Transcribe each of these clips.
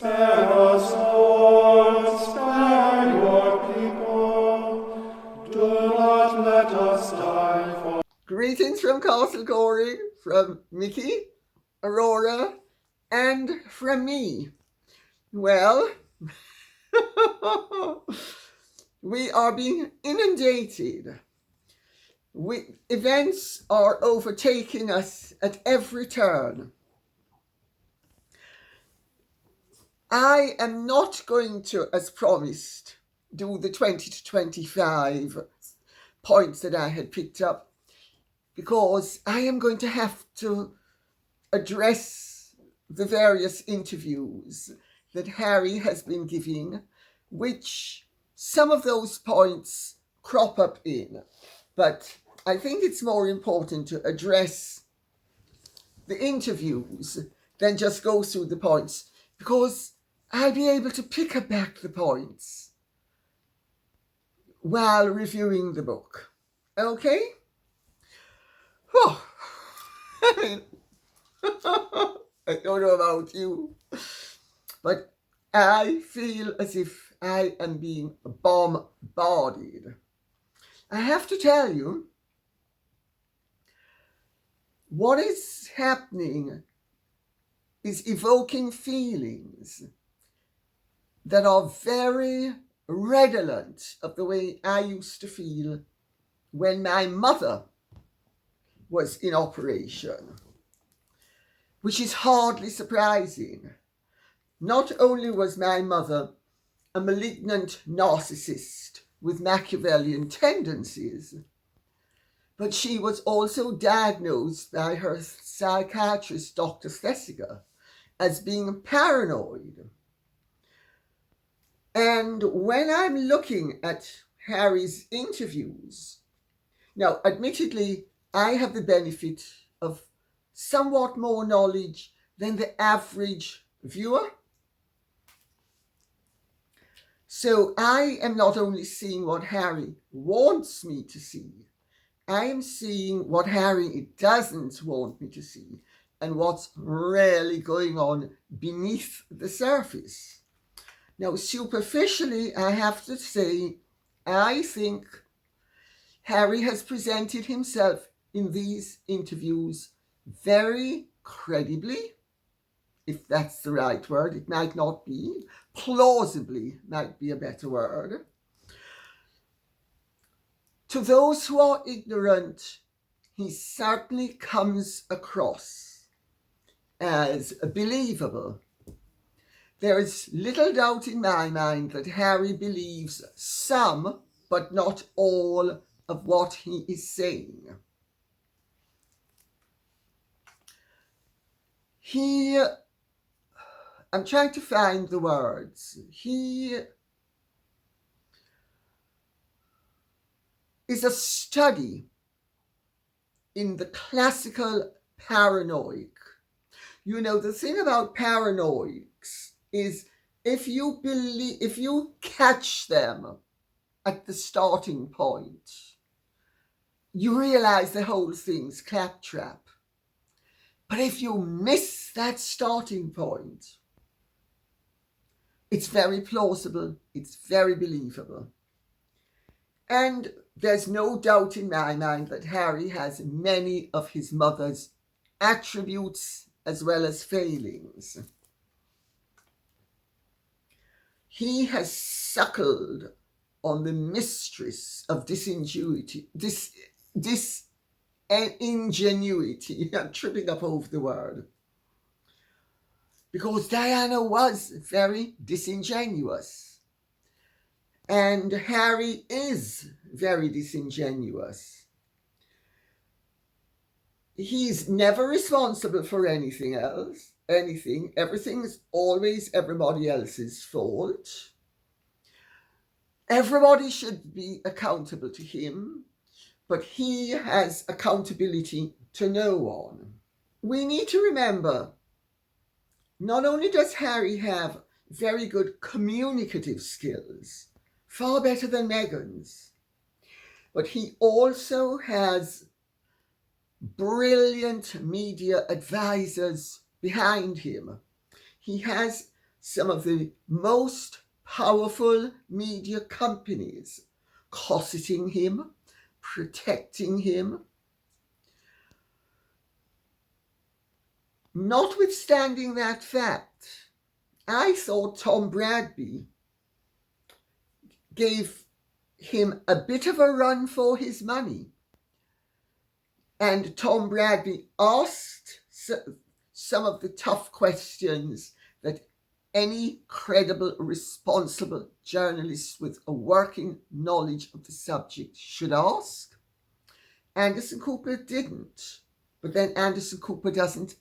Spare us, Lord, spare your people. Do not let us die for... Greetings from Castle Corey, from Mickey, Aurora, and from me. Well, we are being inundated. Events are overtaking us at every turn. I am not going to, as promised, do the 20 to 25 points that I had picked up, because I am going to have to address the various interviews that Harry has been giving, which some of those points crop up in. But I think it's more important to address the interviews than just go through the points, because I'll be able to pick up back the points while reviewing the book. Okay? Oh, I mean, I don't know about you, but I feel as if I am being bombarded. I have to tell you, what is happening is evoking feelings that are very redolent of the way I used to feel when my mother was in operation, which is hardly surprising. Not only was my mother a malignant narcissist with Machiavellian tendencies, but she was also diagnosed by her psychiatrist, Dr. Thesiger, as being paranoid. And when I'm looking at Harry's interviews, now, admittedly, I have the benefit of somewhat more knowledge than the average viewer. So I am not only seeing what Harry wants me to see, I am seeing what Harry doesn't want me to see and what's really going on beneath the surface. Now, superficially, I have to say, I think Harry has presented himself in these interviews very credibly, if that's the right word. It might not be. Plausibly might be a better word. To those who are ignorant, he certainly comes across as believable. There is little doubt in my mind that Harry believes some, but not all, of what he is saying. I'm trying to find the words. He is a study in the classical paranoid. You know, the thing about paranoids is if you catch them at the starting point, you realize the whole thing's claptrap. But if you miss that starting point, it's very plausible, it's very believable. And there's no doubt in my mind that Harry has many of his mother's attributes as well as failings. He has suckled on the mistress of ingenuity. I'm tripping up over the word. Because Diana was very disingenuous. And Harry is very disingenuous. He's never responsible for anything else. Everything is always everybody else's fault. Everybody should be accountable to him, but he has accountability to no one. We need to remember, not only does Harry have very good communicative skills, far better than Meghan's, but he also has brilliant media advisors behind him. He has some of the most powerful media companies cosseting him, protecting him. Notwithstanding that fact, I thought Tom Brady gave him a bit of a run for his money. And Tom Brady asked some of the tough questions that any credible, responsible journalist with a working knowledge of the subject should ask. Anderson Cooper didn't. But then Anderson Cooper doesn't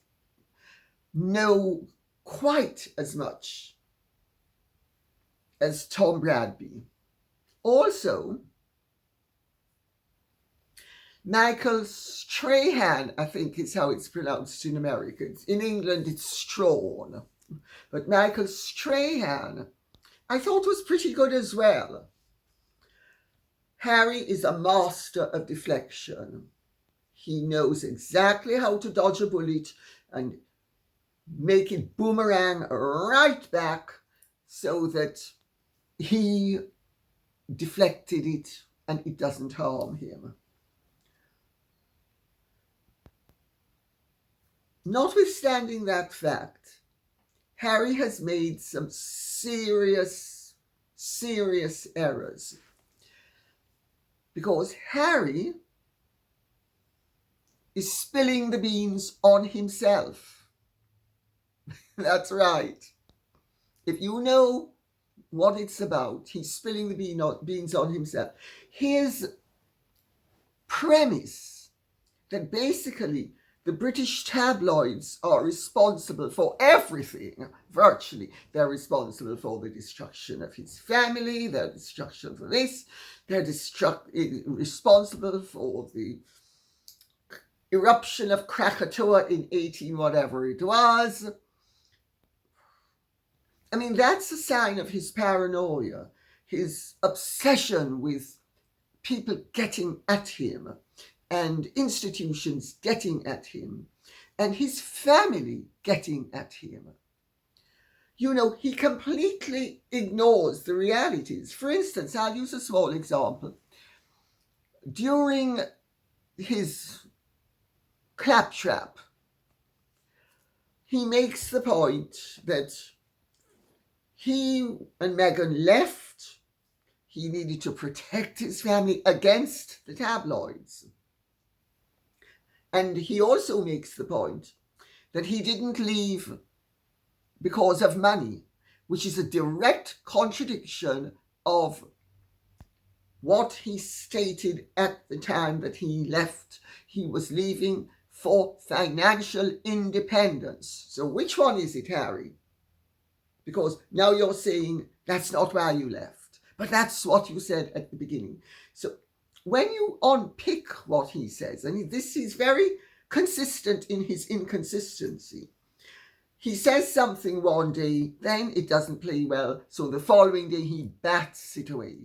know quite as much as Tom Brady. Also, Michael Strahan, I think is how it's pronounced in America. In England, it's Strahan. But Michael Strahan, I thought was pretty good as well. Harry is a master of deflection. He knows exactly how to dodge a bullet and make it boomerang right back so that he deflected it and it doesn't harm him. Notwithstanding that fact, Harry has made some serious errors. Because Harry is spilling the beans on himself. That's right. If you know what it's about, he's spilling the beans on himself. His premise that basically the British tabloids are responsible for everything, virtually. They're responsible for the destruction of his family, they're destruction for this, they're responsible for the eruption of Krakatoa in 18 whatever it was. I mean, that's a sign of his paranoia, his obsession with people getting at him and institutions getting at him and his family getting at him. You know, he completely ignores the realities. For instance, I'll use a small example. During his claptrap, he makes the point that he and Meghan left. He needed to protect his family against the tabloids. And he also makes the point that he didn't leave because of money, which is a direct contradiction of what he stated at the time that he left. He was leaving for financial independence. So which one is it, Harry? Because now you're saying that's not why you left, but that's what you said at the beginning. So when you unpick what he says, and this is very consistent in his inconsistency. He says something one day, then it doesn't play well, so the following day he bats it away.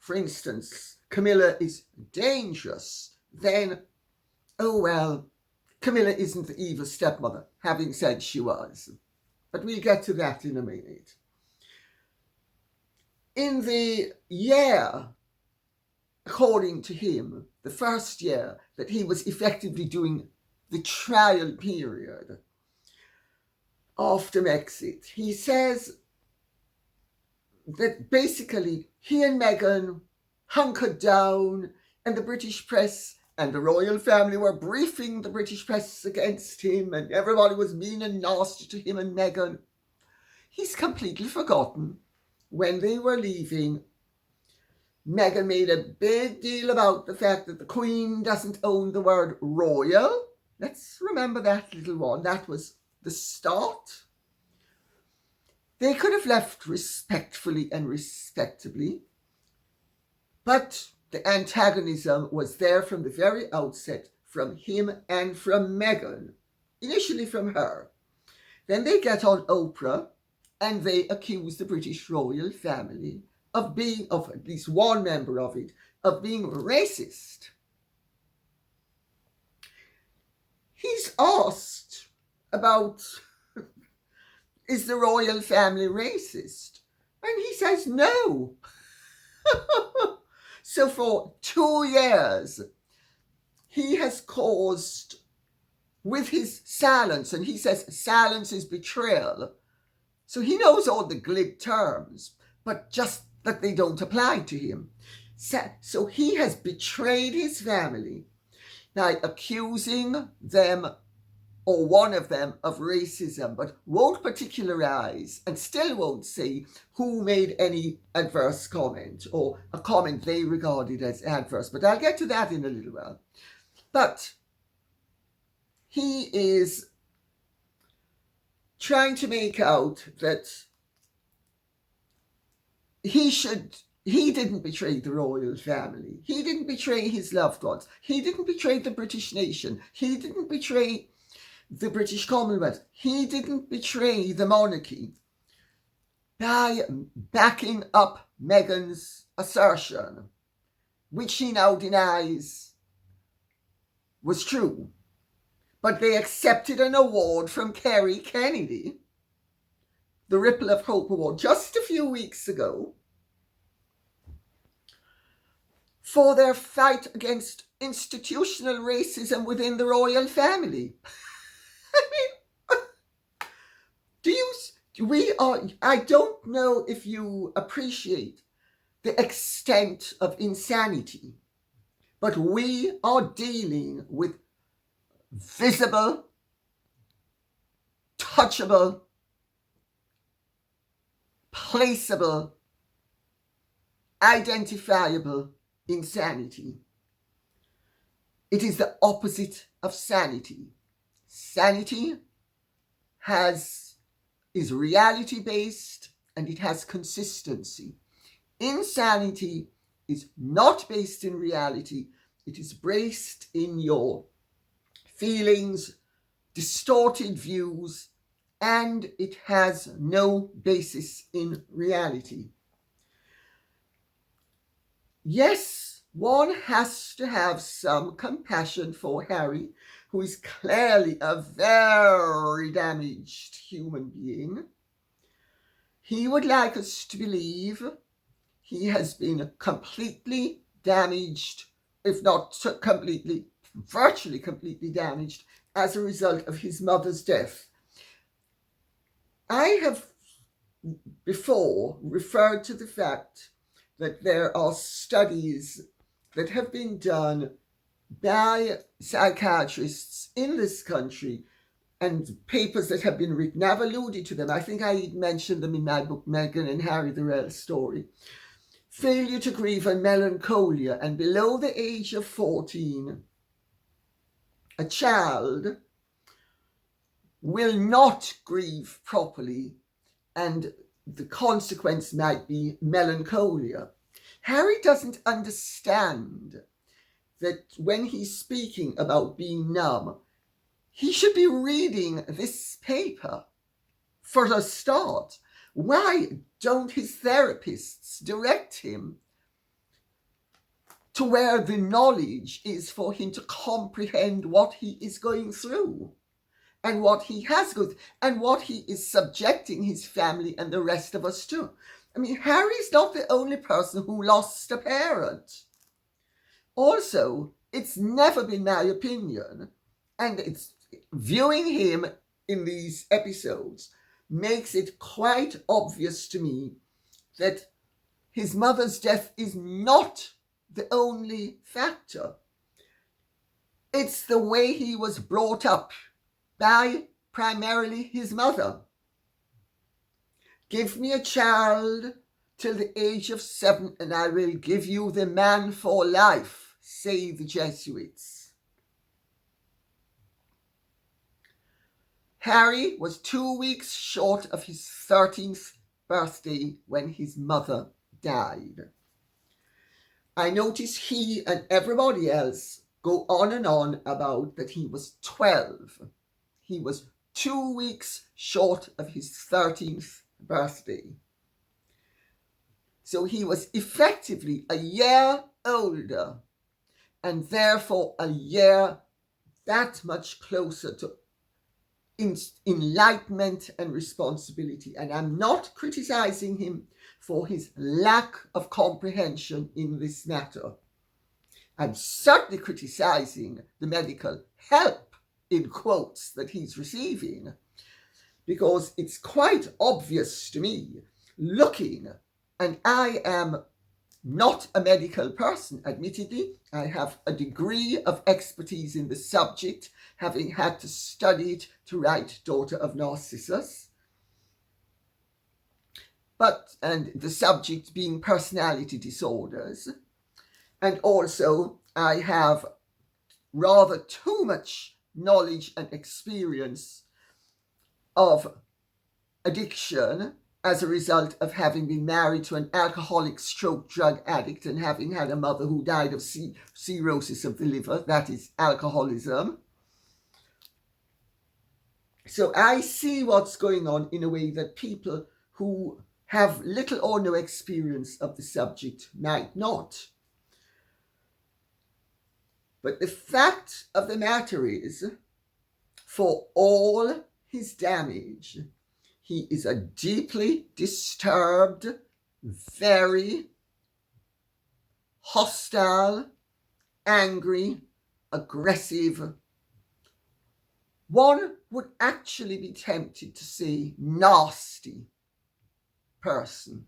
For instance, Camilla is dangerous. Then, oh well, Camilla isn't the evil stepmother, having said she was. But we'll get to that in a minute. In the year, according to him, the first year that he was effectively doing the trial period after Brexit, he says that basically he and Meghan hunkered down and the British press and the royal family were briefing the British press against him and everybody was mean and nasty to him and Meghan. He's completely forgotten when they were leaving. Meghan made a big deal about the fact that the Queen doesn't own the word royal. Let's remember that little one. That was the start. They could have left respectfully and respectably, but the antagonism was there from the very outset, from him and from Meghan, initially from her. Then they get on Oprah and they accuse the British royal family of being, of at least one member of it, of being racist. He's asked about is the royal family racist? And he says no. So for 2 years, he has caused, with his silence, and he says silence is betrayal. So he knows all the glib terms, but just that they don't apply to him. So he has betrayed his family by accusing them, or one of them, of racism, but won't particularize and still won't say who made any adverse comment or a comment they regarded as adverse. But I'll get to that in a little while. But he is trying to make out that he didn't betray the royal family. He didn't betray his loved ones. He didn't betray the British nation. He didn't betray the British Commonwealth. He didn't betray the monarchy by backing up Meghan's assertion, which he now denies was true. But they accepted an award from Kerry Kennedy, the Ripple of Hope Award, just a few weeks ago, for their fight against institutional racism within the royal family. I mean, I don't know if you appreciate the extent of insanity, but we are dealing with visible, touchable, placeable, identifiable insanity. It is the opposite of sanity. Sanity is reality-based and it has consistency. Insanity is not based in reality. It is based in your feelings, distorted views, and it has no basis in reality. Yes, one has to have some compassion for Harry, who is clearly a very damaged human being. He would like us to believe he has been completely damaged, if not completely, virtually completely damaged as a result of his mother's death. I have before referred to the fact that there are studies that have been done by psychiatrists in this country and papers that have been written. I've alluded to them. I think I mentioned them in my book, Meghan and Harry, the Real Story. Failure to grieve and melancholia, and below the age of 14, a child will not grieve properly, and the consequence might be melancholia. Harry doesn't understand that when he's speaking about being numb, he should be reading this paper for a start. Why don't his therapists direct him to where the knowledge is for him to comprehend what he is going through and what he has gone through and what he is subjecting his family and the rest of us to? I mean, Harry's not the only person who lost a parent. Also, it's never been my opinion, and it's viewing him in these episodes makes it quite obvious to me that his mother's death is not the only factor. It's the way he was brought up by primarily his mother. Give me a child till the age of 7 and I will give you the man for life, say the Jesuits. Harry was 2 weeks short of his 13th birthday when his mother died. I notice he and everybody else go on and on about that he was 12. He was 2 weeks short of his 13th birthday. So he was effectively a year older and therefore a year that much closer to enlightenment and responsibility. And I'm not criticizing him for his lack of comprehension in this matter. I'm certainly criticizing the medical help, in quotes, that he's receiving, because it's quite obvious to me, looking, and I am not a medical person, admittedly. I have a degree of expertise in the subject, having had to study it to write Daughter of Narcissus. And the subject being personality disorders. And also, I have rather too much knowledge and experience of addiction as a result of having been married to an alcoholic stroke drug addict and having had a mother who died of cirrhosis of the liver, that is alcoholism. So I see what's going on in a way that people who have little or no experience of the subject might not. But the fact of the matter is, for all his damage, he is a deeply disturbed, very hostile, angry, aggressive, one would actually be tempted to say nasty person.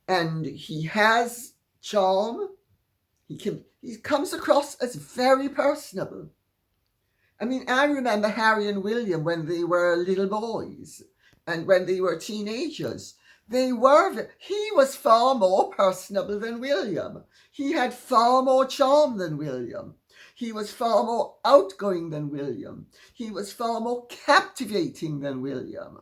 And he has charm. He comes across as very personable. I mean, I remember Harry and William when they were little boys and when they were teenagers. He was far more personable than William. He had far more charm than William. He was far more outgoing than William. He was far more captivating than William.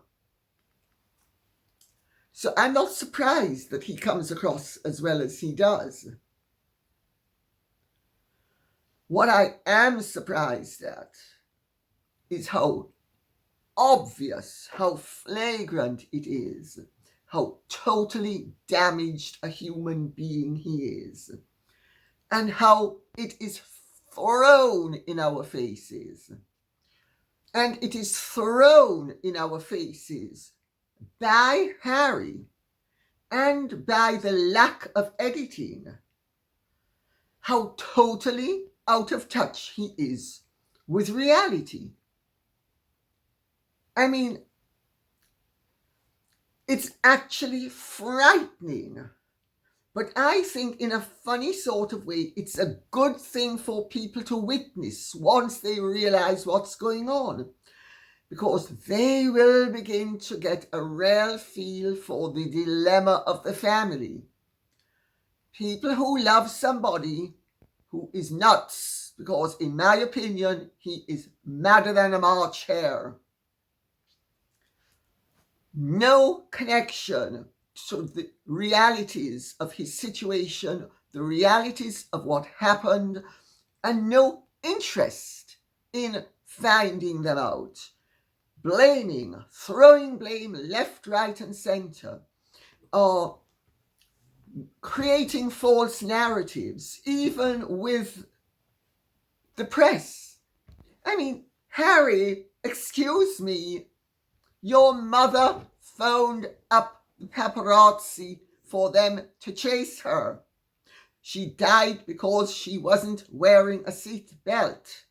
So I'm not surprised that he comes across as well as he does. What I am surprised at is how obvious, how flagrant it is, how totally damaged a human being he is, and how it is thrown in our faces. And it is thrown in our faces by Harry and by the lack of editing. How totally out of touch he is with reality. I mean, it's actually frightening. But I think in a funny sort of way, it's a good thing for people to witness once they realize what's going on. Because they will begin to get a real feel for the dilemma of the family. People who love somebody who is nuts, because in my opinion, he is madder than a March hare. No connection to the realities of his situation, the realities of what happened, and no interest in finding them out. Blaming, throwing blame left, right, and center, or creating false narratives, even with the press. I mean, Harry, excuse me, your mother phoned up the paparazzi for them to chase her. She died because she wasn't wearing a seat belt.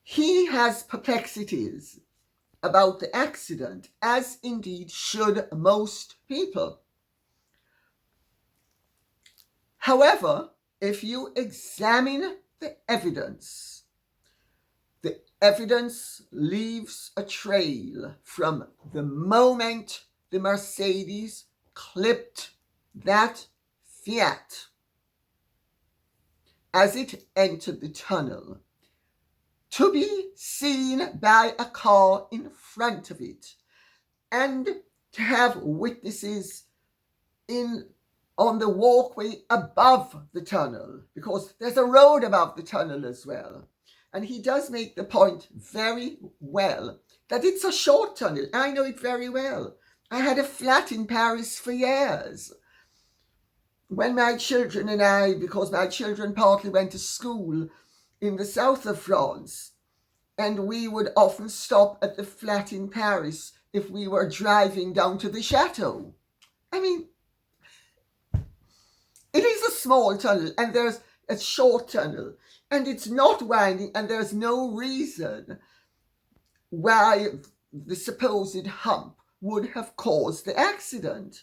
He has perplexities about the accident, as indeed should most people. However, if you examine the evidence leaves a trail from the moment the Mercedes clipped that Fiat as it entered the tunnel, to be seen by a car in front of it, and to have witnesses on the walkway above the tunnel, because there's a road above the tunnel as well. And he does make the point very well that it's a short tunnel. I know it very well. I had a flat in Paris for years. When my children and I, because my children partly went to school in the south of France, and we would often stop at the flat in Paris if we were driving down to the chateau. I mean, it is a small tunnel, and there's a short tunnel, and it's not winding, and there's no reason why the supposed hump would have caused the accident.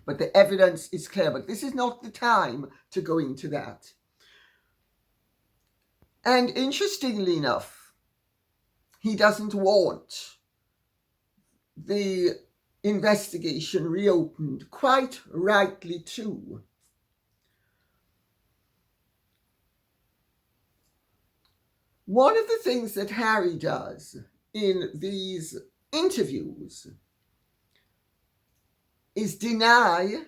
But the evidence is clear, but this is not the time to go into that. And interestingly enough, he doesn't want the investigation reopened, quite rightly too. One of the things that Harry does in these interviews is deny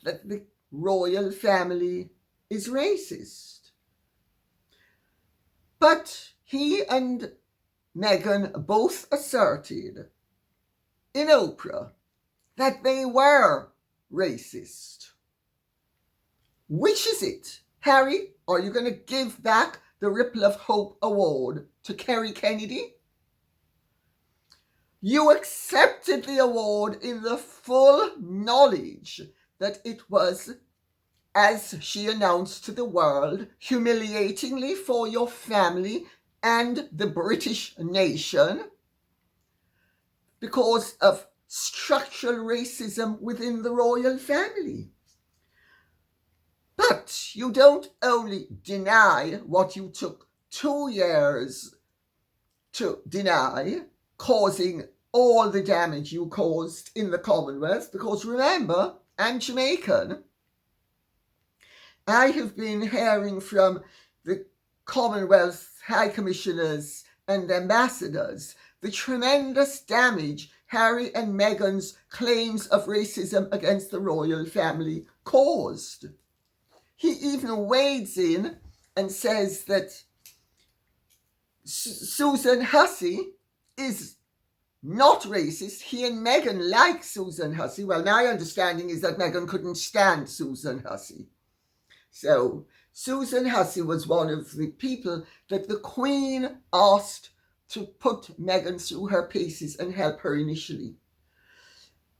that the royal family is racist. But he and Meghan both asserted in Oprah that they were racist. Which is it? Harry, are you going to give back the Ripple of Hope Award to Kerry Kennedy? You accepted the award in the full knowledge that it was, as she announced to the world, humiliatingly for your family and the British nation because of structural racism within the royal family. But you don't only deny what you took 2 years to deny, causing all the damage you caused in the Commonwealth, because remember, I'm Jamaican. I have been hearing from the Commonwealth High Commissioners and ambassadors the tremendous damage Harry and Meghan's claims of racism against the royal family caused. He even wades in and says that Susan Hussey is not racist. He and Meghan like Susan Hussey. Well, my understanding is that Meghan couldn't stand Susan Hussey. So Susan Hussey was one of the people that the Queen asked to put Meghan through her paces and help her initially.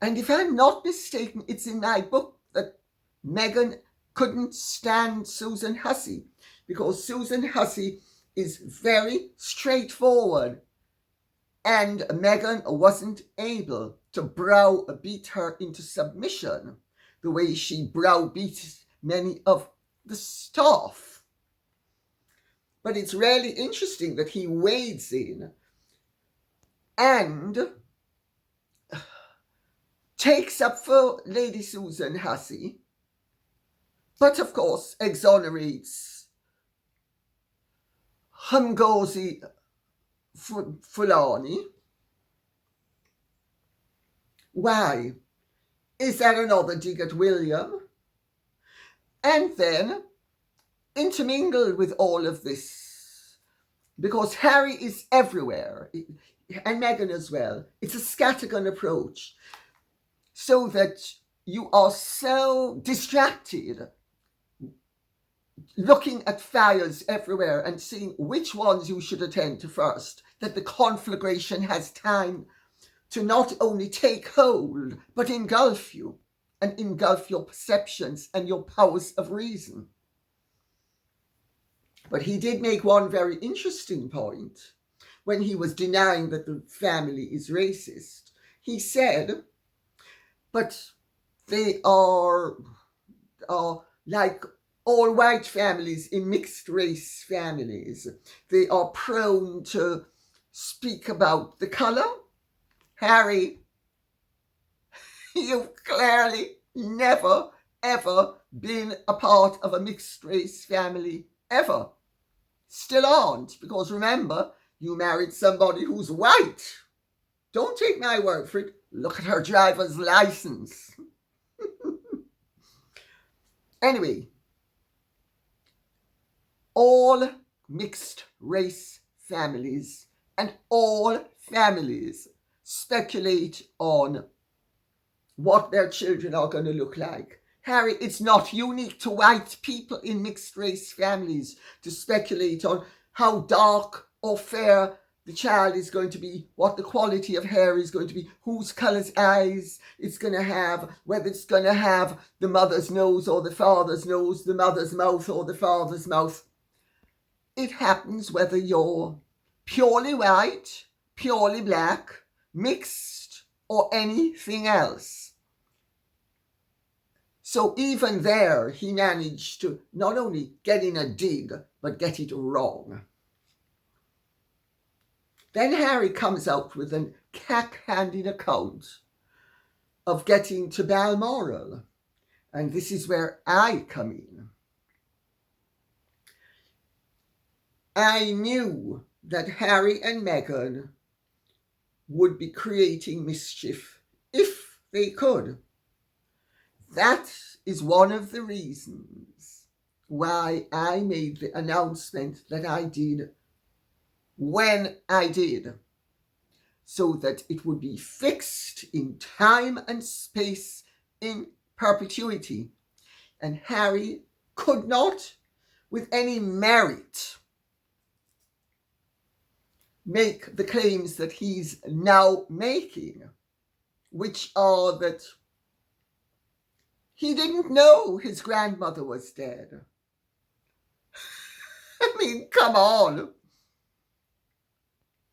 And if I'm not mistaken, it's in my book that Meghan couldn't stand Susan Hussey because Susan Hussey is very straightforward and Meghan wasn't able to browbeat her into submission the way she browbeat many of the staff. But it's really interesting that he wades in and takes up for Lady Susan Hussey, but of course exonerates Ngozi Fulani. Why? Is that another dig at William? And then intermingled with all of this, because Harry is everywhere, and Meghan as well, it's a scattergun approach, so that you are so distracted looking at fires everywhere and seeing which ones you should attend to first, that the conflagration has time to not only take hold, but engulf you, and engulf your perceptions and your powers of reason. But he did make one very interesting point when he was denying that the family is racist. He said, but they are like all white families in mixed race families. They are prone to speak about the colour. Harry, you've clearly never, ever been a part of a mixed race family, ever. Still aren't, because remember, you married somebody who's white. Don't take my word for it. Look at her driver's license. Anyway, all mixed race families and all families speculate on what their children are going to look like. Harry, it's not unique to white people in mixed race families to speculate on how dark or fair the child is going to be, what the quality of hair is going to be, whose colour's eyes it's going to have, whether it's going to have the mother's nose or the father's nose, the mother's mouth or the father's mouth. It happens whether you're purely white, purely black, mixed, or anything else. So even there, he managed to not only get in a dig, but get it wrong. Then Harry comes out with an cack-handed account of getting to Balmoral. And this is where I come in. I knew that Harry and Meghan would be creating mischief if they could. That is one of the reasons why I made the announcement that I did when I did, so that it would be fixed in time and space in perpetuity. And Harry could not, with any merit, make the claims that he's now making, which are that he didn't know his grandmother was dead. I mean, come on.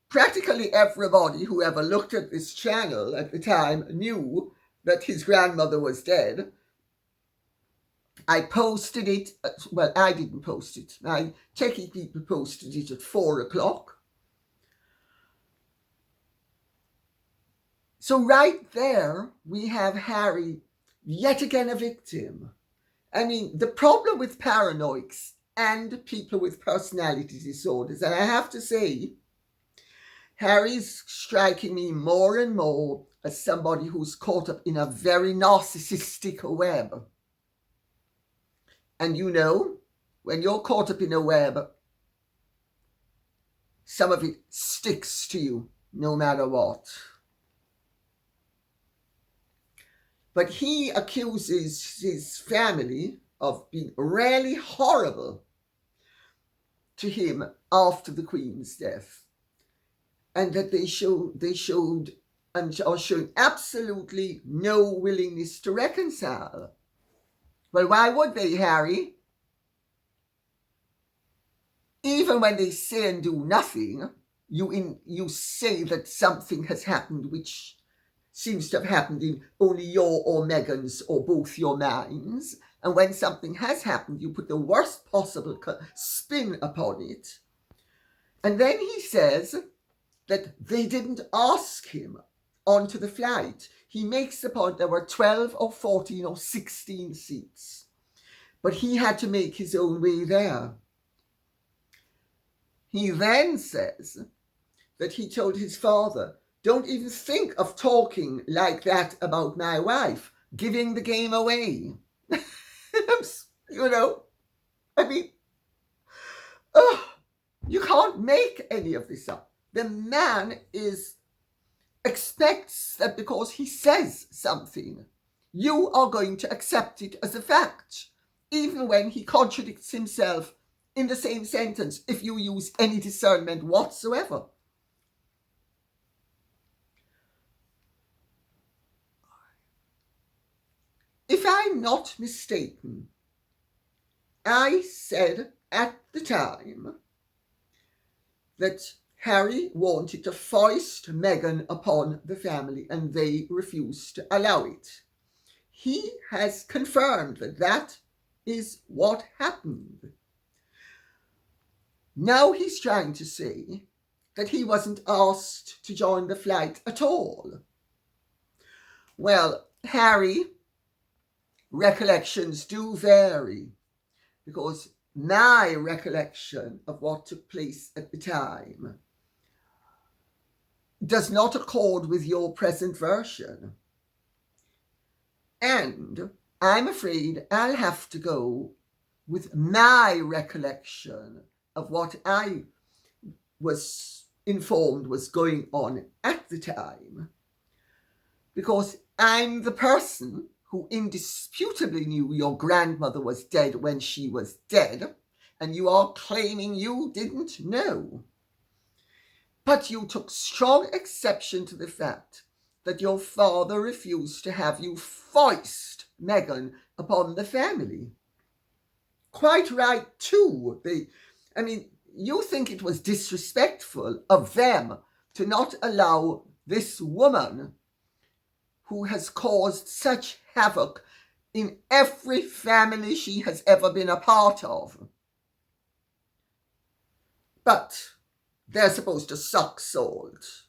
Practically everybody who ever looked at this channel at the time knew that his grandmother was dead. I posted it, well, I didn't post it. My techie people posted it at 4 o'clock. So right there, we have Harry, yet again a victim. I mean, the problem with paranoics and people with personality disorders, and I have to say, Harry's striking me more and more as somebody who's caught up in a very narcissistic web. And you know, when you're caught up in a web, some of it sticks to you no matter what. But he accuses his family of being really horrible to him after the Queen's death. And that they showed and are showing absolutely no willingness to reconcile. Well, why would they, Harry? Even when they say and do nothing, you say that something has happened which seems to have happened in only your or Meghan's or both your minds. And when something has happened, you put the worst possible spin upon it. And then he says that they didn't ask him onto the flight. He makes the point there were 12 or 14 or 16 seats. But he had to make his own way there. He then says that he told his father, don't even think of talking like that about my wife, giving the game away. You know, I mean, you can't make any of this up. The man expects that because he says something, you are going to accept it as a fact, even when he contradicts himself in the same sentence, if you use any discernment whatsoever. If I'm not mistaken, I said at the time that Harry wanted to foist Meghan upon the family and they refused to allow it. He has confirmed that that is what happened. Now he's trying to say that he wasn't asked to join the flight at all. Well, Harry, recollections do vary, because my recollection of what took place at the time does not accord with your present version. And I'm afraid I'll have to go with my recollection of what I was informed was going on at the time, because I'm the person who indisputably knew your grandmother was dead when she was dead, and you are claiming you didn't know. But you took strong exception to the fact that your father refused to have you foist Meghan upon the family. Quite right, too. You think it was disrespectful of them to not allow this woman who has caused such havoc in every family she has ever been a part of. But they're supposed to suck salt.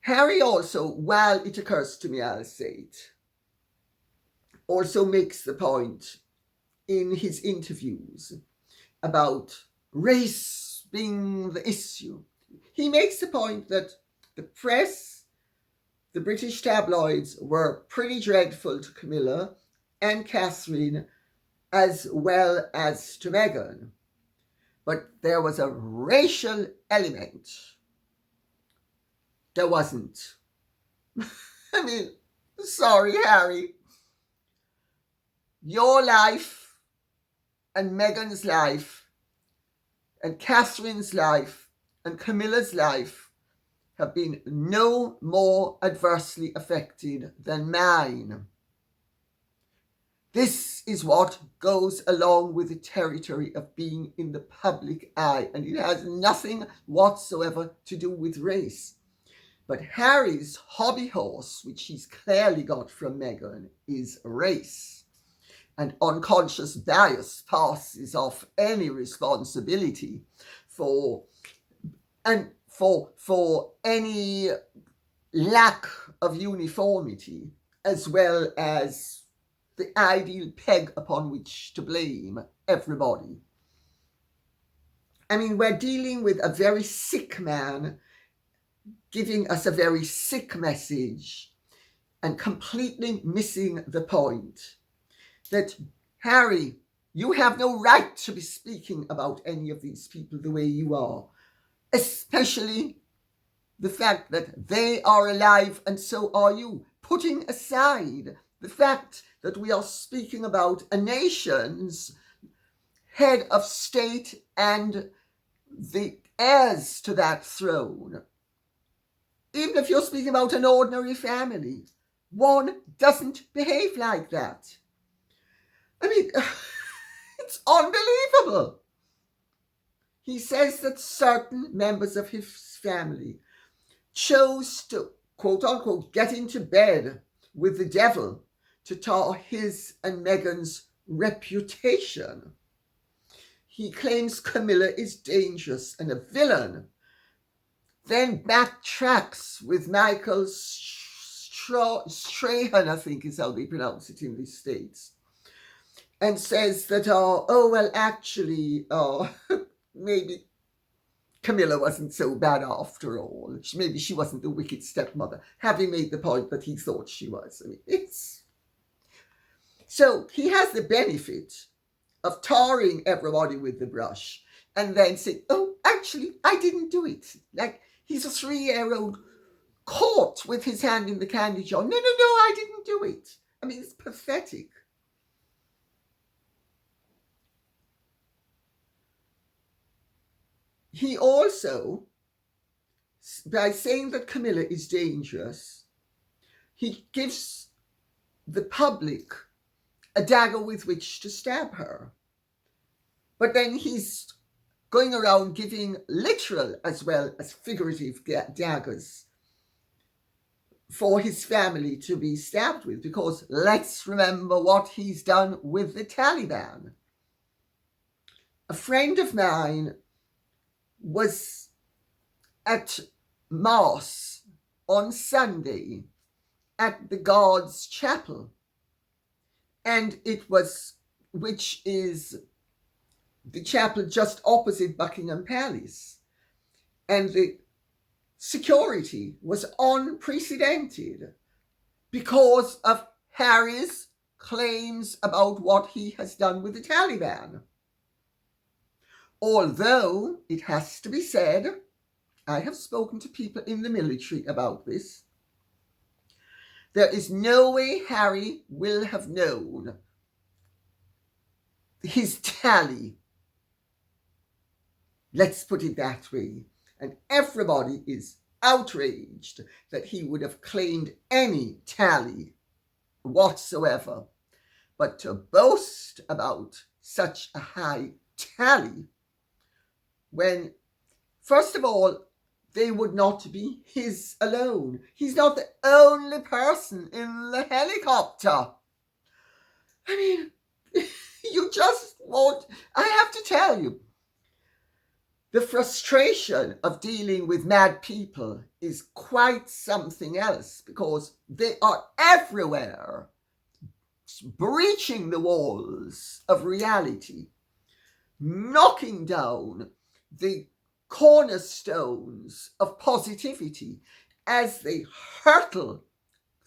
Harry also, while it occurs to me, I'll say it, also makes the point in his interviews about race being the issue. He makes the point that the press, the British tabloids, were pretty dreadful to Camilla and Catherine as well as to Meghan. But there was a racial element. There wasn't. Sorry, Harry. Your life and Meghan's life and Catherine's life and Camilla's life have been no more adversely affected than mine. This is what goes along with the territory of being in the public eye, and it has nothing whatsoever to do with race. But Harry's hobby horse, which he's clearly got from Meghan, is race. And unconscious bias passes off any responsibility for any lack of uniformity, as well as the ideal peg upon which to blame everybody. We're dealing with a very sick man giving us a very sick message and completely missing the point that, Harry, you have no right to be speaking about any of these people the way you are, especially the fact that they are alive and so are you, putting aside the fact that we are speaking about a nation's head of state and the heirs to that throne. Even if you're speaking about an ordinary family, one doesn't behave like that. It's unbelievable. He says that certain members of his family chose to, quote unquote, get into bed with the devil to tar his and Meghan's reputation. He claims Camilla is dangerous and a villain, then backtracks with Michael Strahan, I think is how they pronounce it in these states, and says that, maybe Camilla wasn't so bad after all. Maybe she wasn't the wicked stepmother, having made the point that he thought she was. So he has the benefit of tarring everybody with the brush and then saying, I didn't do it. Like he's a 3-year-old caught with his hand in the candy jar. No, I didn't do it. It's pathetic. He also, by saying that Camilla is dangerous, he gives the public a dagger with which to stab her. But then he's going around giving literal as well as figurative daggers for his family to be stabbed with, because let's remember what he's done with the Taliban. A friend of mine was at Mass on Sunday at the Guards Chapel, which is the chapel just opposite Buckingham Palace, and the security was unprecedented because of Harry's claims about what he has done with the Taliban. Although, it has to be said, I have spoken to people in the military about this. There is no way Harry will have known his tally. Let's put it that way. And everybody is outraged that he would have claimed any tally whatsoever. But to boast about such a high tally, when, first of all, they would not be his alone. He's not the only person in the helicopter. I mean, you just won't. I have to tell you, the frustration of dealing with mad people is quite something else, because they are everywhere, breaching the walls of reality, knocking down the cornerstones of positivity as they hurtle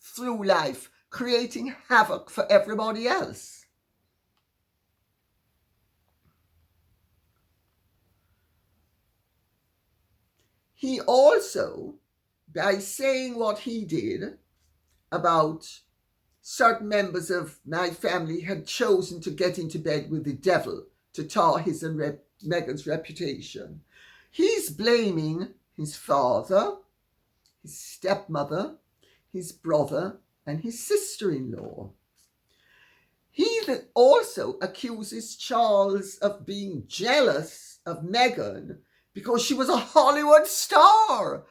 through life, creating havoc for everybody else. He also, by saying what he did about certain members of my family had chosen to get into bed with the devil to tar his and Meghan's reputation, he's blaming his father, his stepmother, his brother, and his sister-in-law. He also accuses Charles of being jealous of Meghan because she was a Hollywood star.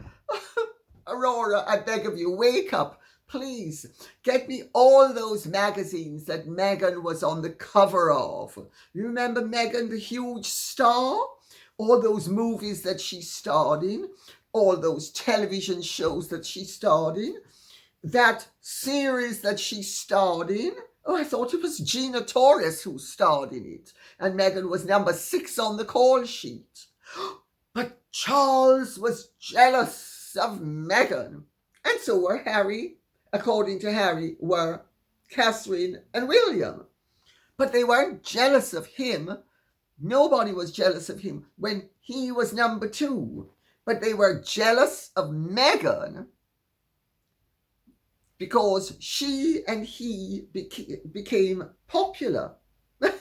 Aurora, I beg of you, wake up. Please, get me all those magazines that Meghan was on the cover of. You remember Meghan, the huge star? All those movies that she starred in, all those television shows that she starred in, that series that she starred in. Oh, I thought it was Gina Torres who starred in it, and Meghan was number 6 on the call sheet. But Charles was jealous of Meghan, and so were Harry. According to Harry, were Catherine and William. But they weren't jealous of him. Nobody was jealous of him when he was number 2. But they were jealous of Meghan because she and he became popular. I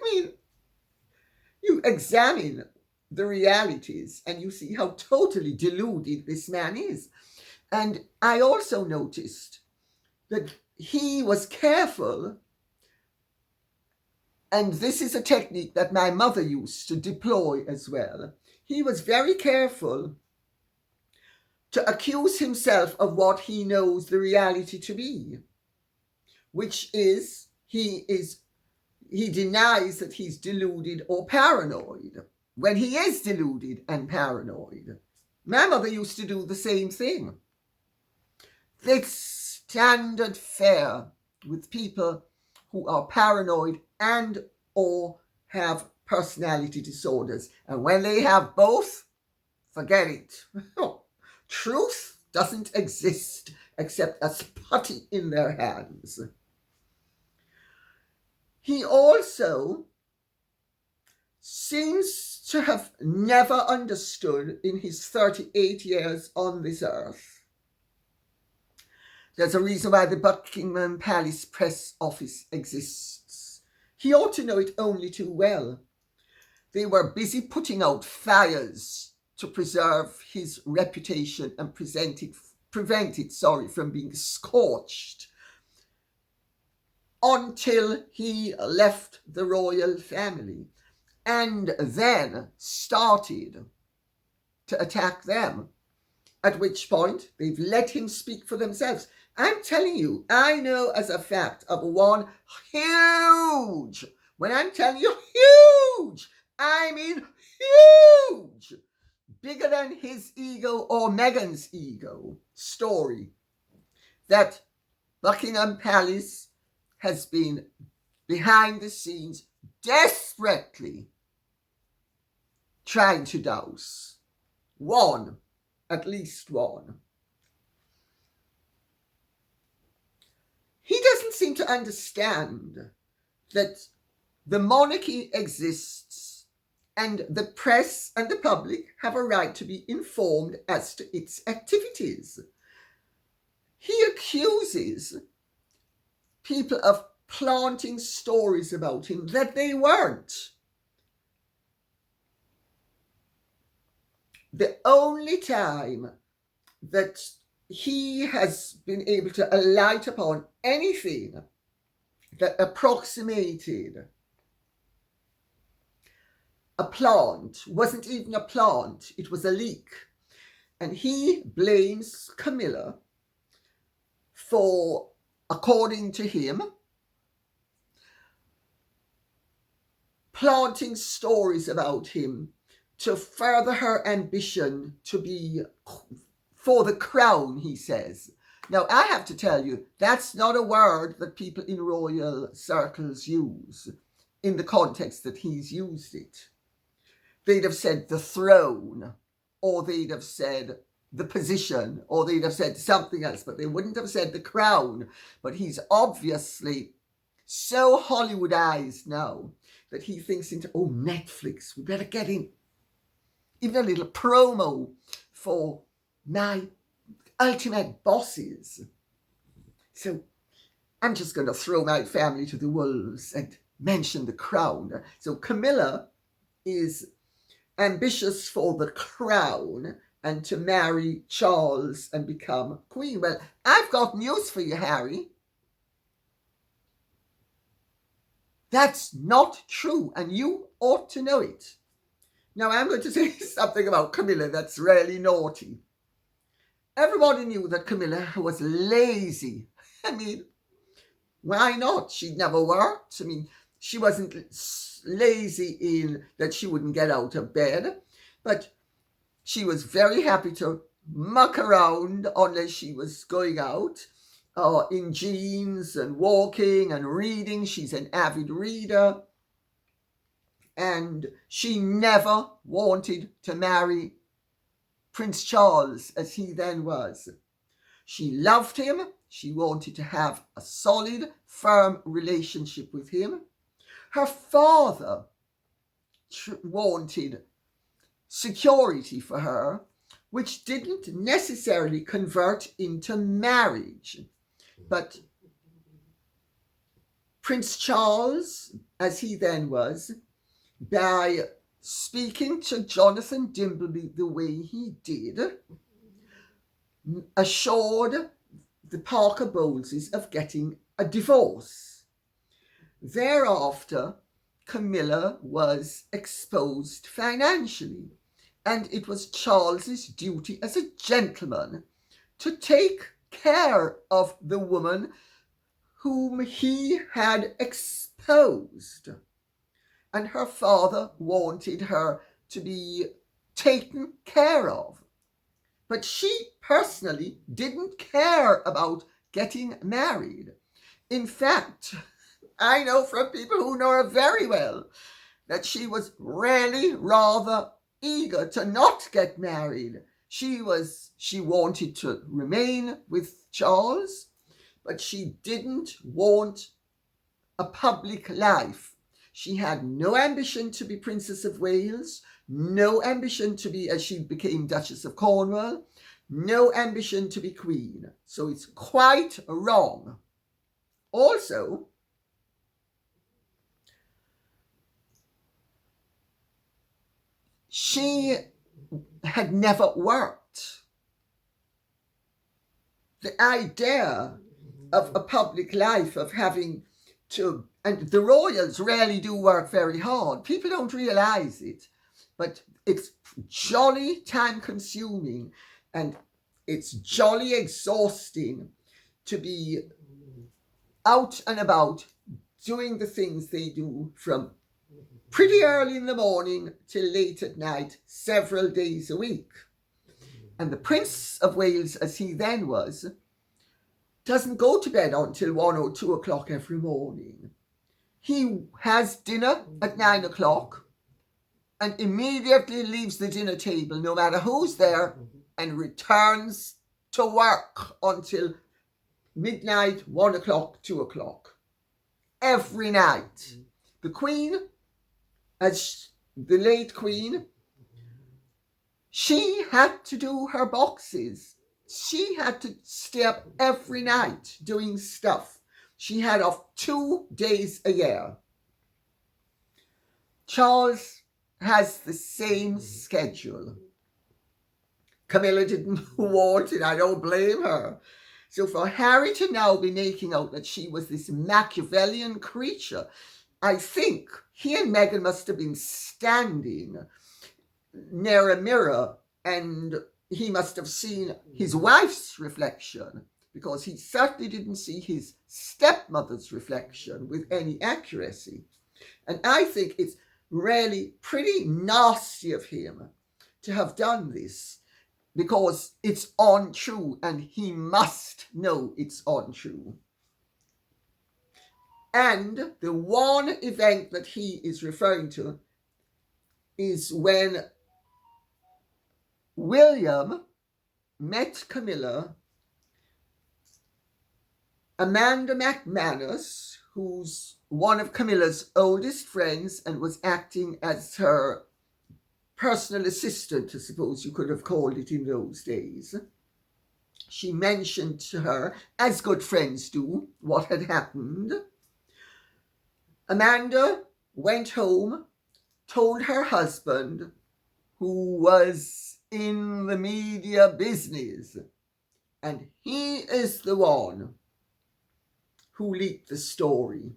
mean, you examine the realities and you see how totally deluded this man is. And I also noticed that he was careful, and this is a technique that my mother used to deploy as well. He was very careful to accuse himself of what he knows the reality to be, which is he denies that he's deluded or paranoid when he is deluded and paranoid. My mother used to do the same thing. It's standard fare with people who are paranoid and or have personality disorders. And when they have both, forget it. Truth doesn't exist except as putty in their hands. He also seems to have never understood in his 38 years on this earth. There's a reason why the Buckingham Palace press office exists. He ought to know it only too well. They were busy putting out fires to preserve his reputation and prevent it from being scorched until he left the royal family and then started to attack them, at which point they've let him speak for themselves. I'm telling you, I know as a fact of one huge, when I'm telling you huge, I mean huge, bigger than his ego or Meghan's ego story, that Buckingham Palace has been behind the scenes desperately trying to douse one, at least one. He doesn't seem to understand that the monarchy exists and the press and the public have a right to be informed as to its activities. He accuses people of planting stories about him that they weren't. The only time that he has been able to alight upon anything that approximated a plant wasn't even a plant, it was a leak. And he blames Camilla for, according to him, planting stories about him to further her ambition to be for the crown, he says. Now, I have to tell you, that's not a word that people in royal circles use in the context that he's used it. They'd have said the throne, or they'd have said the position, or they'd have said something else, but they wouldn't have said the crown. But he's obviously so Hollywoodized now that he thinks into, oh, Netflix, we better get in even a little promo for my ultimate bosses. So I'm just going to throw my family to the wolves and mention the crown. So Camilla is ambitious for the crown and to marry Charles and become queen. Well, I've got news for you, Harry. That's not true, and you ought to know it. Now, I'm going to say something about Camilla that's really naughty. Everybody knew that Camilla was lazy. I mean, why not? She'd never worked. I mean, she wasn't lazy in that she wouldn't get out of bed, but she was very happy to muck around unless she was going out in jeans and walking and reading. She's an avid reader. And she never wanted to marry Prince Charles as he then was. She loved him. She wanted to have a solid, firm relationship with him. Her father wanted security for her, which didn't necessarily convert into marriage. But Prince Charles, as he then was, by speaking to Jonathan Dimbleby the way he did, assured the Parker Bowleses of getting a divorce. Thereafter, Camilla was exposed financially, and it was Charles's duty as a gentleman to take care of the woman whom he had exposed. And her father wanted her to be taken care of. But she personally didn't care about getting married. In fact, I know from people who know her very well that she was really rather eager to not get married. She wanted to remain with Charles, but she didn't want a public life. She had no ambition to be Princess of Wales, no ambition to be, as she became Duchess of Cornwall, no ambition to be Queen. So it's quite wrong. Also, she had never worked. The idea of a public life, of having to, and the royals really do work very hard. People don't realize it, but it's jolly time consuming and it's jolly exhausting to be out and about doing the things they do from pretty early in the morning till late at night, several days a week. And the Prince of Wales, as he then was, doesn't go to bed until 1 or 2 o'clock every morning. He has dinner at 9 o'clock and immediately leaves the dinner table, no matter who's there, and returns to work until midnight, 1 o'clock, 2 o'clock. Every night. The Queen, as the late Queen, she had to do her boxes. She had to stay up every night doing stuff. She had off 2 days a year. Charles has the same schedule. Camilla didn't want it. I don't blame her. So for Harry to now be making out that she was this Machiavellian creature, I think he and Meghan must have been standing near a mirror and he must have seen his wife's reflection, because he certainly didn't see his stepmother's reflection with any accuracy. And I think it's really pretty nasty of him to have done this, because it's untrue and he must know it's untrue. And the one event that he is referring to is when William met Camilla. Amanda McManus, who's one of Camilla's oldest friends and was acting as her personal assistant, I suppose you could have called it in those days. She mentioned to her, as good friends do, what had happened. Amanda went home, told her husband, who was in the media business, and he is the one who leaked the story.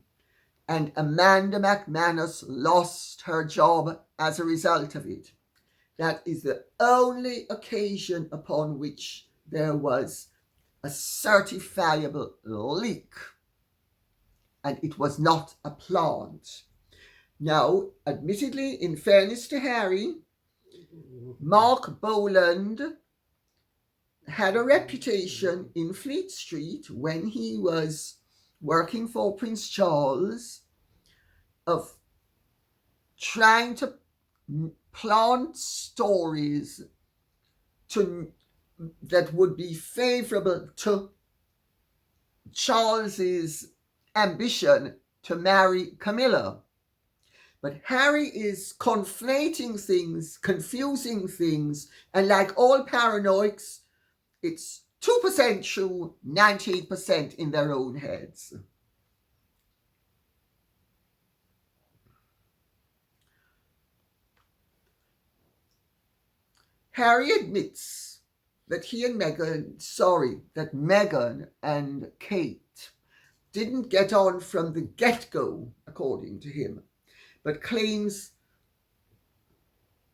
And Amanda McManus lost her job as a result of it. That is the only occasion upon which there was a certifiable leak. And it was not a plant. Now, admittedly, in fairness to Harry, Mark Boland had a reputation in Fleet Street when he was working for Prince Charles of trying to plant stories that would be favorable to Charles's ambition to marry Camilla. But Harry is conflating things, confusing things, and like all paranoics, it's 2% true, 98% in their own heads. Harry admits that that Meghan and Kate didn't get on from the get-go, according to him, but claims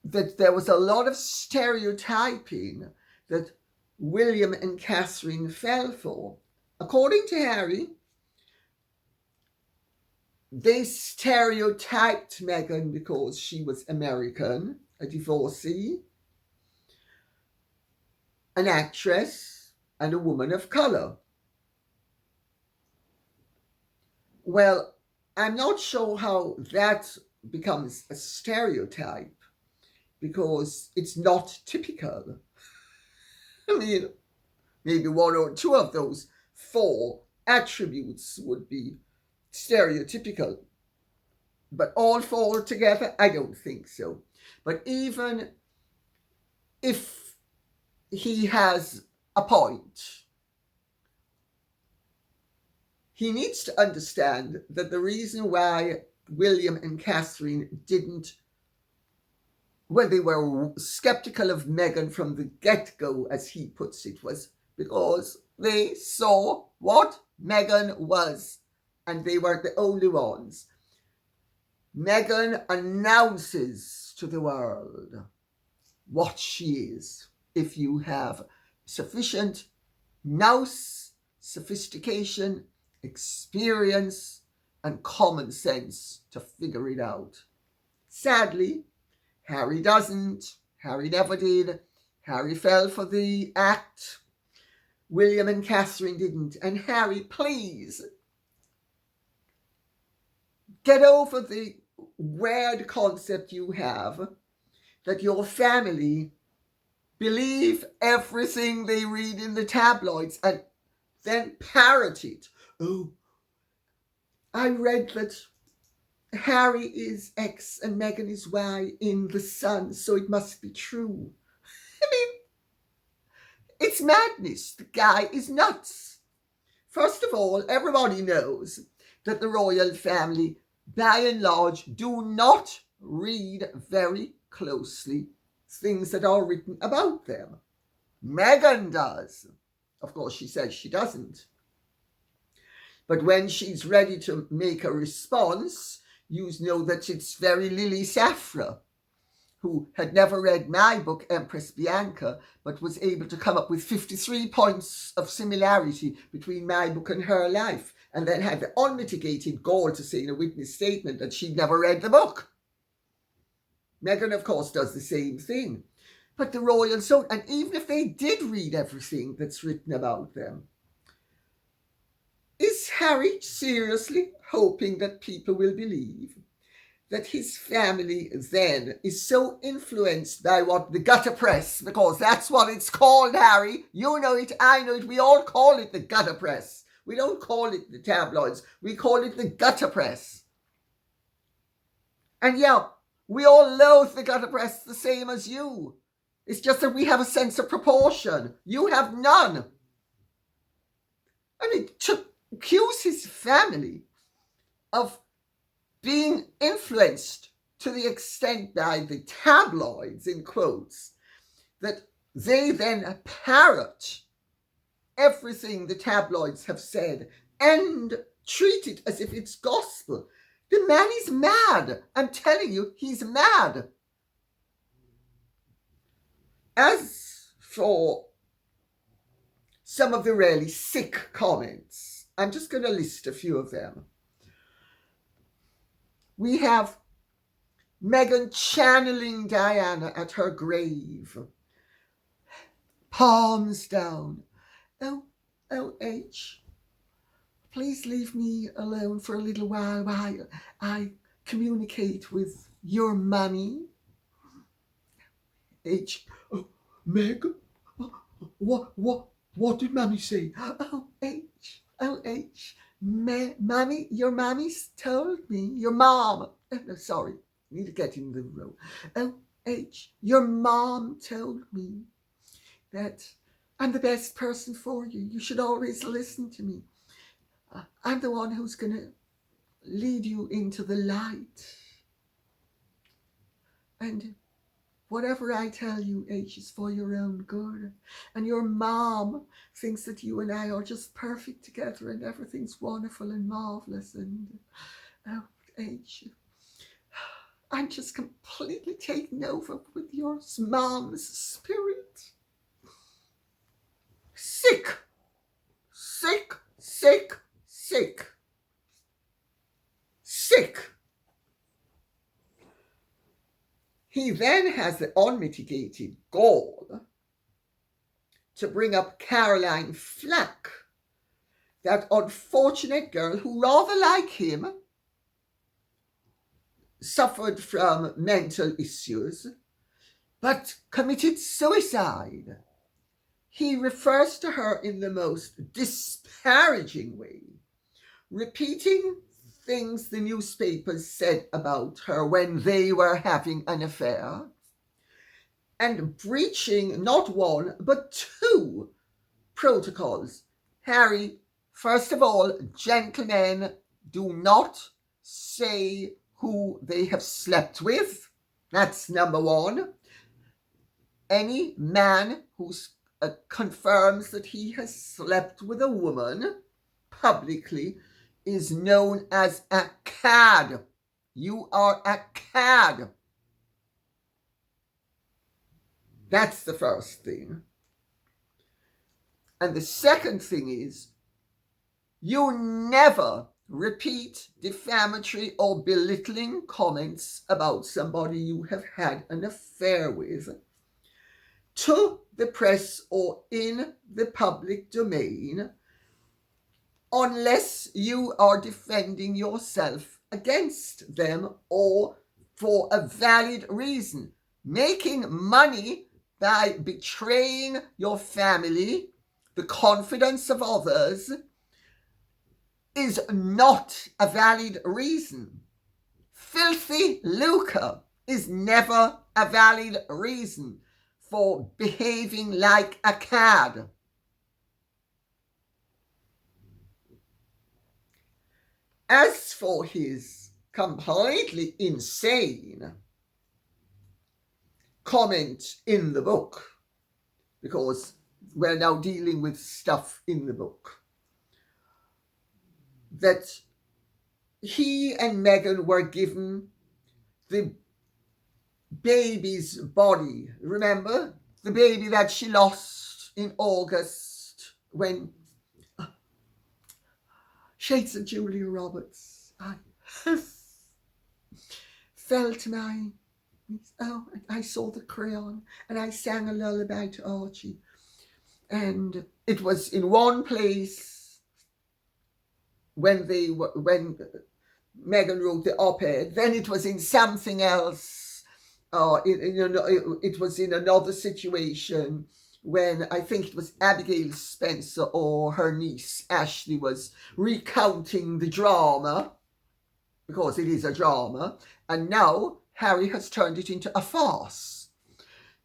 that there was a lot of stereotyping that William and Catherine fell for. According to Harry, they stereotyped Meghan because she was American, a divorcee, an actress, and a woman of color. Well, I'm not sure how that becomes a stereotype, because it's not typical. I mean, maybe one or two of those 4 attributes would be stereotypical, but all 4 together, I don't think so. But even if he has a point, he needs to understand that the reason why William and Catherine they were skeptical of Meghan from the get-go, as he puts it, was because they saw what Meghan was, and they weren't the only ones. Meghan announces to the world what she is. If you have sufficient nous, sophistication, experience, and common sense to figure it out. Sadly, Harry doesn't. Harry never did. Harry fell for the act. William and Catherine didn't. And Harry, please, get over the weird concept you have that your family believe everything they read in the tabloids and then parrot it. Oh, I read that Harry is X and Meghan is Y in The Sun, so it must be true. I mean, it's madness. The guy is nuts. First of all, everybody knows that the royal family, by and large, do not read very closely things that are written about them. Meghan does. Of course, she says she doesn't. But when she's ready to make a response, you know that it's very Lily Safra, who had never read my book, Empress Bianca, but was able to come up with 53 points of similarity between my book and her life, and then had the unmitigated gall to say in a witness statement that she'd never read the book. Meghan, of course, does the same thing. But the royals don't, and even if they did read everything that's written about them, is Harry seriously hoping that people will believe that his family then is so influenced by what the gutter press, because that's what it's called, Harry. You know it, I know it, we all call it the gutter press. We don't call it the tabloids, we call it the gutter press. And yeah, we all loathe the gutter press the same as you. It's just that we have a sense of proportion. You have none. I mean, to accuse his family of being influenced to the extent by the tabloids, in quotes, that they then parrot everything the tabloids have said and treat it as if it's gospel. The man is mad. I'm telling you, he's mad. As for some of the really sick comments, I'm just going to list a few of them. We have Meghan channeling Diana at her grave. Palms down. H, please leave me alone for a little while I communicate with your mummy. H, oh, Meg, what did Mummy say? H, Mummy, your Mummy's told me, your mom, no, sorry, need to get in the row. H, your mom told me that I'm the best person for you. You should always listen to me. I'm the one who's going to lead you into the light. And whatever I tell you, H, is for your own good. And your mom thinks that you and I are just perfect together and everything's wonderful and marvelous. And H, I'm just completely taken over with your mom's spirit. Sick, sick, sick, sick, sick. He then has the unmitigated gall to bring up Caroline Flack, that unfortunate girl who, rather like him, suffered from mental issues, but committed suicide. He refers to her in the most disparaging way, repeating things the newspapers said about her when they were having an affair, and breaching not one but two protocols. Harry, first of all, gentlemen do not say who they have slept with. That's number one. Any man who confirms that he has slept with a woman publicly is known as a cad. You are a cad. That's the first thing. And the second thing is, you never repeat defamatory or belittling comments about somebody you have had an affair with to the press or in the public domain, unless you are defending yourself against them or for a valid reason. Making money by betraying your family, the confidence of others, is not a valid reason. filthy lucre is never a valid reason for behaving like a cad. As for his completely insane comment in the book, because we're now dealing with stuff in the book, that he and Meghan were given the baby's body. Remember? The baby that she lost in August when shades of Julia Roberts. I fell to my knees. Oh, I saw the crayon and I sang a lullaby to Archie. And it was in one place when Meghan wrote the op-ed. Then it was in something else. It was in another situation when I think it was Abigail Spencer or her niece Ashley was recounting the drama, because it is a drama, and now Harry has turned it into a farce,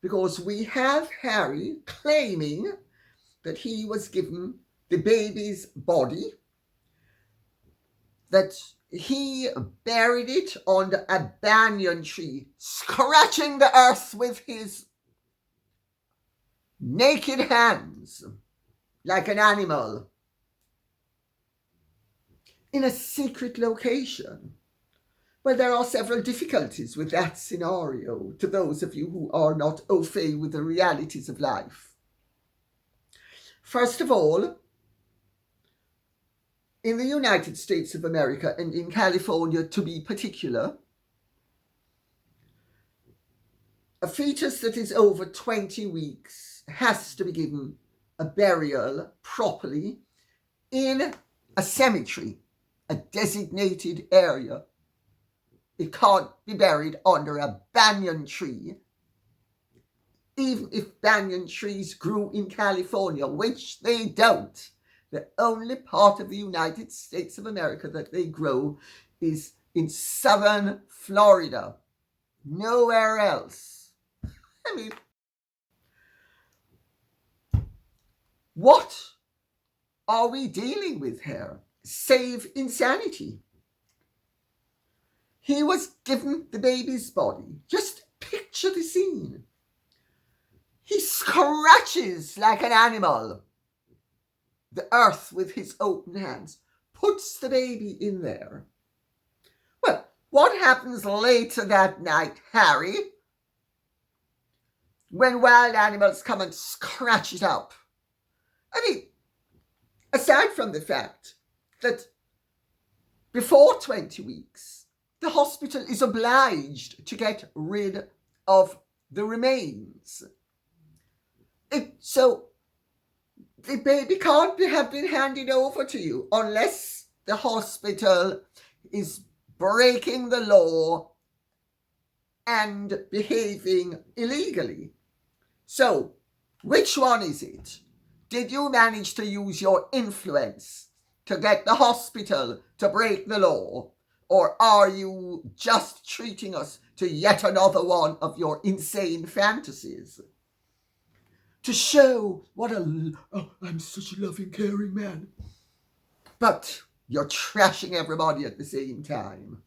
because we have Harry claiming that he was given the baby's body, that he buried it under a banyan tree, scratching the earth with his naked hands like an animal in a secret location. Well, there are several difficulties with that scenario to those of you who are not au fait with the realities of life. First of all, in the United States of America and in California to be particular, a fetus that is over 20 weeks has to be given a burial properly in a cemetery, a designated area. It can't be buried under a banyan tree, even if banyan trees grew in California, which they don't. The only part of the United States of America that they grow is in southern Florida. Nowhere else. I mean, what are we dealing with here? Save insanity. He was given the baby's body. Just picture the scene. He scratches like an animal the earth with his open hands, puts the baby in there. Well, what happens later that night, Harry, when wild animals come and scratch it up? I mean, aside from the fact that before 20 weeks, the hospital is obliged to get rid of the remains. So the baby can't have been handed over to you unless the hospital is breaking the law and behaving illegally. So, which one is it? Did you manage to use your influence to get the hospital to break the law? Or are you just treating us to yet another one of your insane fantasies? To show what I'm such a loving, caring man. But you're trashing everybody at the same time.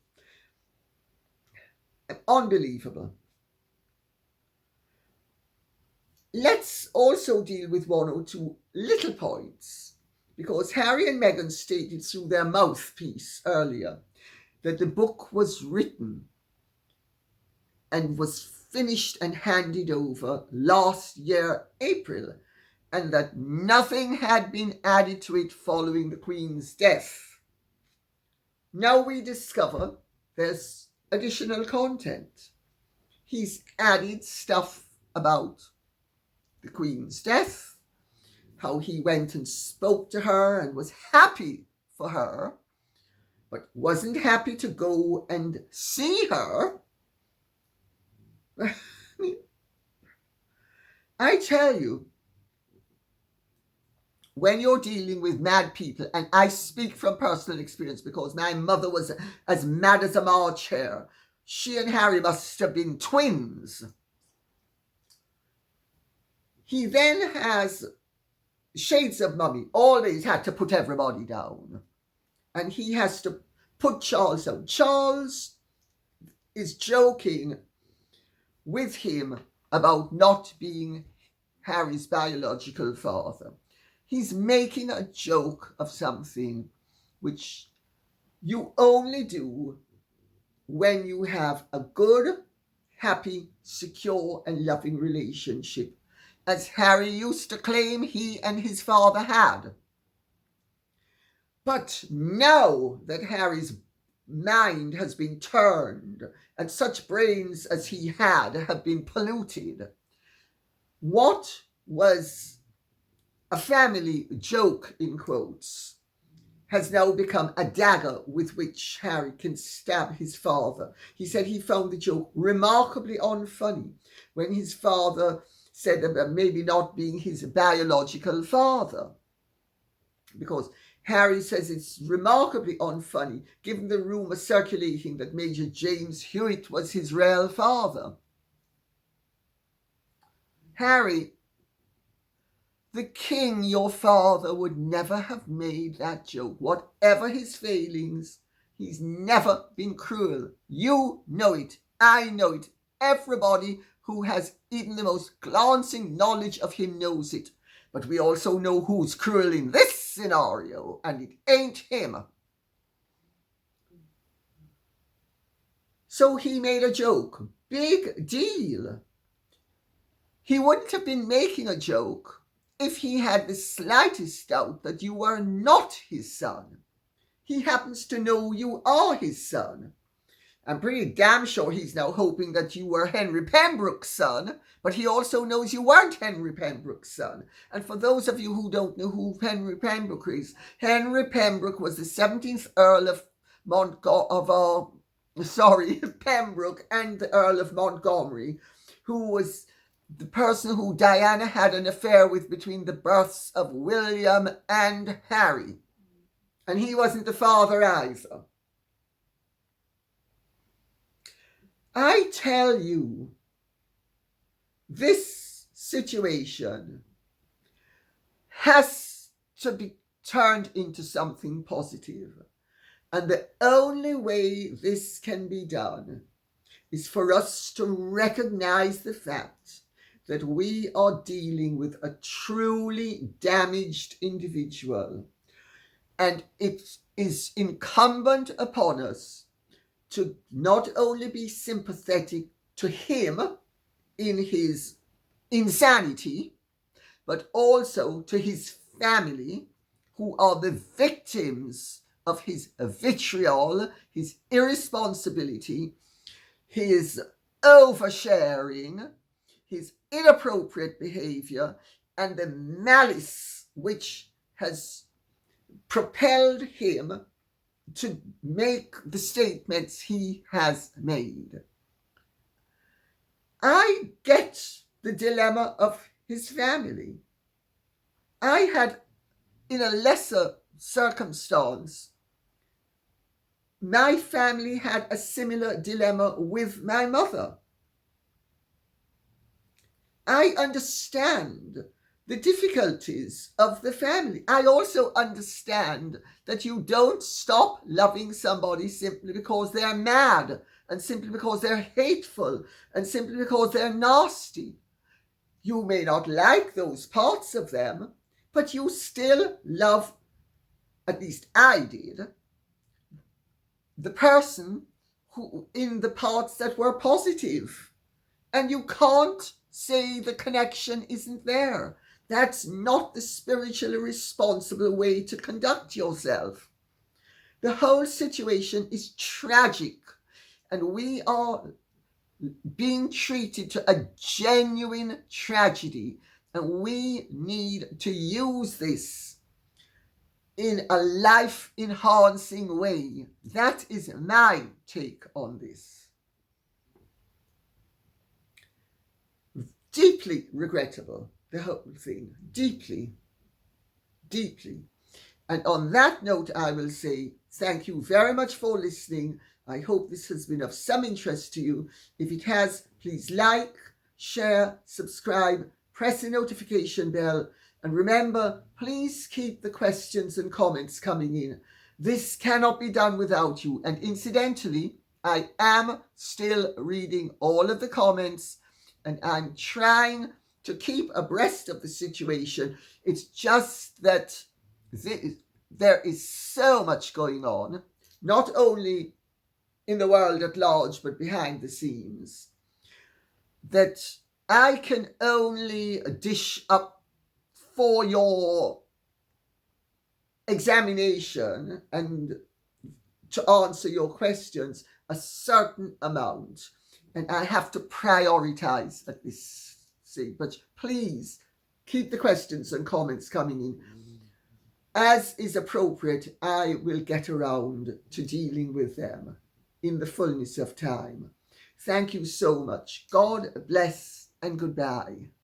Unbelievable. Let's also deal with one or two little points, because Harry and Meghan stated through their mouthpiece earlier that the book was written and was finished and handed over last year, April, and that nothing had been added to it following the Queen's death. Now we discover there's additional content. He's added stuff about the Queen's death, how he went and spoke to her and was happy for her, but wasn't happy to go and see her. I tell you, when you're dealing with mad people, and I speak from personal experience because my mother was as mad as a March hare. She and Harry must have been twins. He then has shades of mummy, always had to put everybody down. And he has to put Charles down. Charles is joking with him about not being Harry's biological father. He's making a joke of something which you only do when you have a good, happy, secure, and loving relationship, as Harry used to claim he and his father had. But now that Harry's mind has been turned and such brains as he had have been polluted, what was a family joke, in quotes, has now become a dagger with which Harry can stab his father. He said he found the joke remarkably unfunny when his father said about maybe not being his biological father. Because Harry says it's remarkably unfunny given the rumour circulating that Major James Hewitt was his real father. Harry, the king, your father, would never have made that joke. Whatever his failings, he's never been cruel. You know it. I know it. Everybody who has even the most glancing knowledge of him knows it. But we also know who's cruel in this scenario, and it ain't him. So he made a joke. Big deal. He wouldn't have been making a joke if he had the slightest doubt that you were not his son. He happens to know you are his son. I'm pretty damn sure he's now hoping that you were Henry Pembroke's son, but he also knows you weren't Henry Pembroke's son. And for those of you who don't know who Henry Pembroke is, Henry Pembroke was the 17th Earl of Pembroke and the Earl of Montgomery, who was the person who Diana had an affair with between the births of William and Harry. And he wasn't the father either. I tell you, this situation has to be turned into something positive. And the only way this can be done is for us to recognize the fact that we are dealing with a truly damaged individual. And it is incumbent upon us to not only be sympathetic to him in his insanity, but also to his family, who are the victims of his vitriol, his irresponsibility, his oversharing, his inappropriate behavior, and the malice which has propelled him to make the statements he has made. I get the dilemma of his family. I had, in a lesser circumstance, my family had a similar dilemma with my mother. I understand the difficulties of the family. I also understand that you don't stop loving somebody simply because they're mad, and simply because they're hateful, and simply because they're nasty. You may not like those parts of them, but you still love, at least I did, the person who in the parts that were positive. And you can't say the connection isn't there. That's not the spiritually responsible way to conduct yourself. The whole situation is tragic, and we are being treated to a genuine tragedy, and we need to use this in a life-enhancing way. That is my take on this. Deeply regrettable, the whole thing, deeply. deeply. And on that note, I will say thank you very much for listening. I hope this has been of some interest to you. If it has, please like, share, subscribe, press the notification bell, and remember, please keep the questions and comments coming in. This cannot be done without you. And incidentally, I am still reading all of the comments, and I'm trying to keep abreast of the situation. It's just that there is so much going on, not only in the world at large, but behind the scenes, that I can only dish up for your examination and to answer your questions a certain amount. And I have to prioritize at this stage. But please keep the questions and comments coming in. As is appropriate, I will get around to dealing with them in the fullness of time. Thank you so much. God bless and goodbye.